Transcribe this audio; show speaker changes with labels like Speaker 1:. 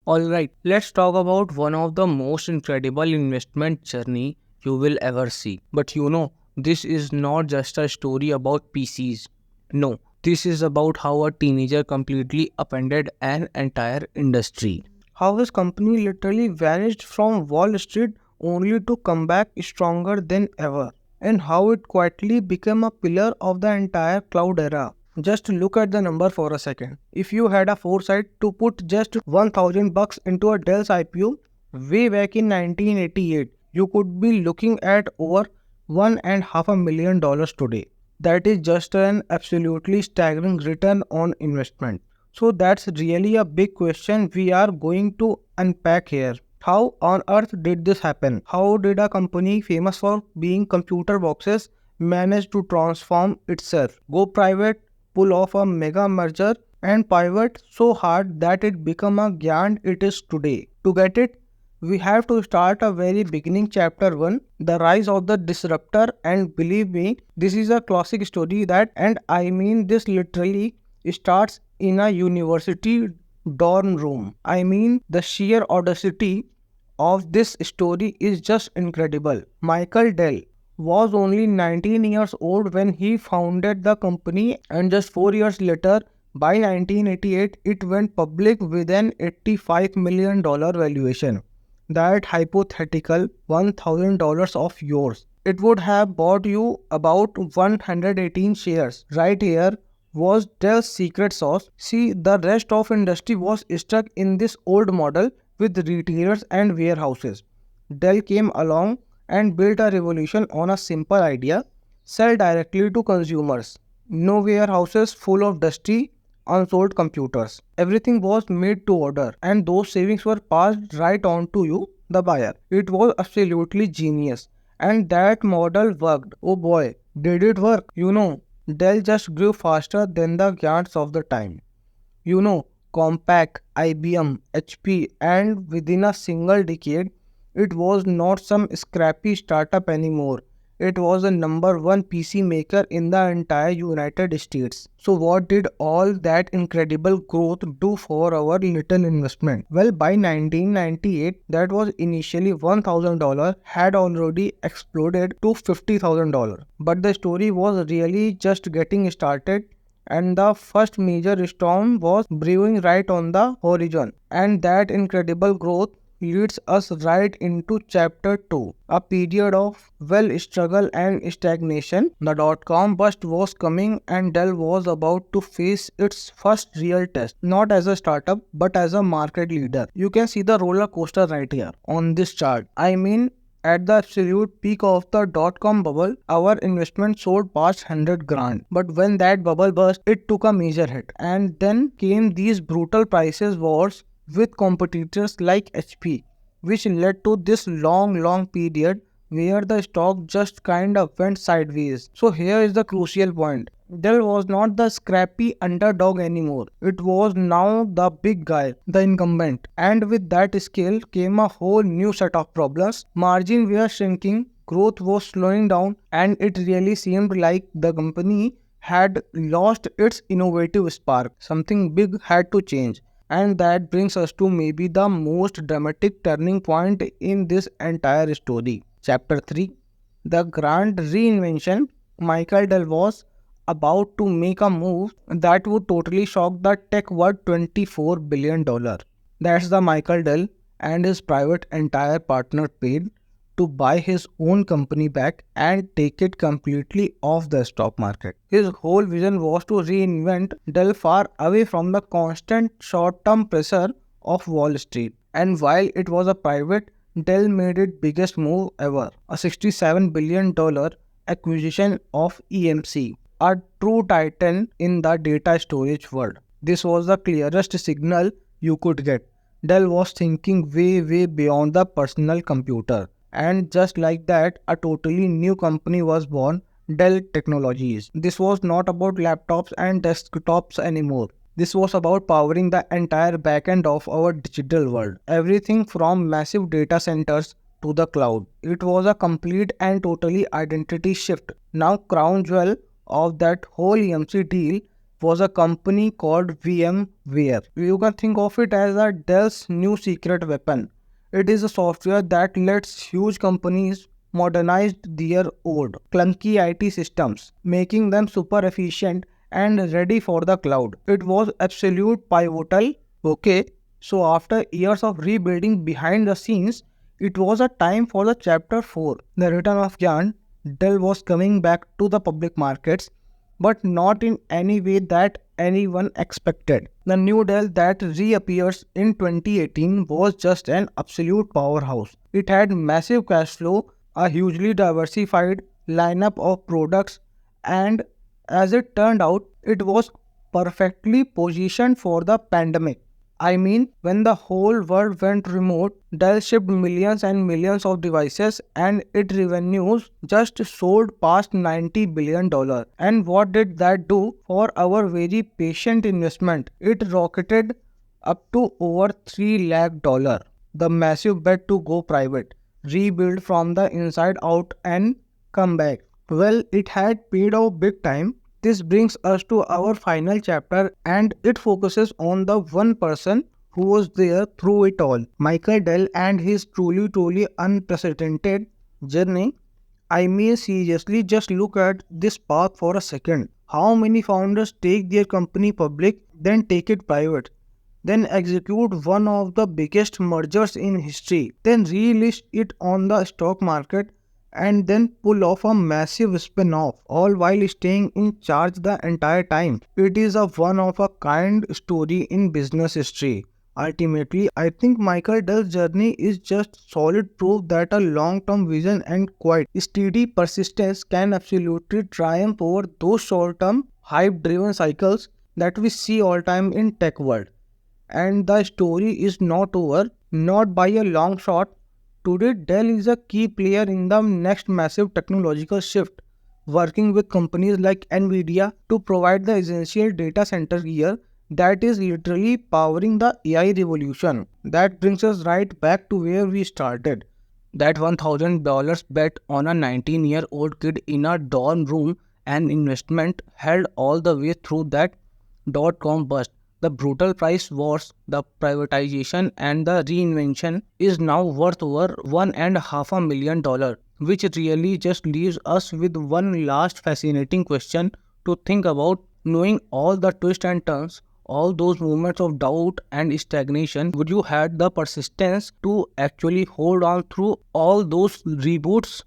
Speaker 1: Alright, let's talk about one of the most incredible investment journey you will ever see. But this is not just a story about PCs. No, this is about how a teenager completely upended an entire industry. How his company literally vanished from Wall Street only to come back stronger than ever. And how it quietly became a pillar of the entire cloud era. Just look at the number for a second. If you had a foresight to put just 1000 bucks into a Dell's IPO way back in 1988, you could be looking at over $1.5 million today. That is just an absolutely staggering return on investment. So that's really a big question we are going to unpack here. How on earth did this happen? How did a company famous for being computer boxes manage to transform itself, go private, pull off a mega merger, and pivot so hard that it became a giant it is today? To get it, we have to start a very beginning, chapter 1, the rise of the disruptor. And believe me, this is a classic story that, and I mean this literally, starts in a university dorm room. I mean, the sheer audacity of this story is just incredible. Michael Dell was only 19 years old when he founded the company, and just 4 years later, by 1988, it went public with an $85 million valuation. That hypothetical $1,000 of yours, it would have bought you about 118 shares. Right here was Dell's secret sauce. See, the rest of industry was stuck in this old model with retailers and warehouses. Dell came along and built a revolution on a simple idea: sell directly to consumers. No warehouses full of dusty, unsold computers. Everything was made to order, and those savings were passed right on to you, the buyer. It was absolutely genius. And that model worked. Oh boy, did it work? Dell just grew faster than the giants of the time. Compaq, IBM, HP, and within a single decade, it was not some scrappy startup anymore. It was the number one PC maker in the entire United States. So what did all that incredible growth do for our little investment? Well, by 1998, that was initially $1,000 had already exploded to $50,000. But the story was really just getting started, and the first major storm was brewing right on the horizon. And that incredible growth leads us right into chapter 2, a period of struggle and stagnation. The dot-com bust was coming, and Dell was about to face its first real test, not as a startup but as a market leader. You can see the roller coaster right here on this chart. I mean, at the absolute peak of the dot-com bubble, our investment soared past 100 grand. But when that bubble burst, it took a major hit. And then came these brutal prices wars with competitors like HP, which led to this long period where the stock just kind of went sideways. So here is the crucial point. Dell was not the scrappy underdog anymore. It was now the big guy, the incumbent. And with that scale came a whole new set of problems. Margins were shrinking, growth was slowing down, and it really seemed like the company had lost its innovative spark. Something big had to change. And that brings us to maybe the most dramatic turning point in this entire story. Chapter 3, the Grand Reinvention. Michael Dell was about to make a move that would totally shock the tech world. $24 billion. That's the Michael Dell and his private entire partner paid to buy his own company back and take it completely off the stock market. His whole vision was to reinvent Dell far away from the constant short-term pressure of Wall Street. And while it was a private, Dell made its biggest move ever, a $67 billion acquisition of EMC, a true titan in the data storage world. This was the clearest signal you could get. Dell was thinking way beyond the personal computer. And just like that, a totally new company was born, Dell Technologies. This was not about laptops and desktops anymore. This was about powering the entire backend of our digital world. Everything from massive data centers to the cloud. It was a complete and totally identity shift. Now, crown jewel of that whole EMC deal was a company called VMware. You can think of it as a Dell's new secret weapon. It is a software that lets huge companies modernize their old, clunky IT systems, making them super efficient and ready for the cloud. It was absolute pivotal. Okay, so after years of rebuilding behind the scenes, it was a time for the chapter 4, the return of Gyan. Dell was coming back to the public markets, but not in any way that anyone expected. The new Dell that reappears in 2018 was just an absolute powerhouse. It had massive cash flow, a hugely diversified lineup of products, and as it turned out, it was perfectly positioned for the pandemic. I mean, when the whole world went remote, Dell shipped millions and millions of devices and its revenues just soared past $90 billion. And what did that do for our very patient investment? It rocketed up to over $3 lakh. The massive bet to go private, rebuild from the inside out and come back. Well, it had paid off big time. This brings us to our final chapter, and it focuses on the one person who was there through it all, Michael Dell, and his truly unprecedented journey. I mean, seriously, just look at this path for a second. How many founders take their company public, then take it private, then execute one of the biggest mergers in history, then relist it on the stock market, and then pull off a massive spin-off, all while staying in charge the entire time. It is a one of a kind story in business history. Ultimately, I think Michael Dell's journey is just solid proof that a long-term vision and quite steady persistence can absolutely triumph over those short-term, hype-driven cycles that we see all time in tech world. And the story is not over, not by a long shot. Today, Dell is a key player in the next massive technological shift, working with companies like Nvidia to provide the essential data center gear that is literally powering the AI revolution. That brings us right back to where we started. That $1,000 bet on a 19-year-old kid in a dorm room, an investment held all the way through that dot-com bust. The brutal price wars, the privatization, and the reinvention is now worth over $1.5 million, which really just leaves us with one last fascinating question to think about. Knowing all the twists and turns, all those moments of doubt and stagnation, would you had the persistence to actually hold on through all those reboots?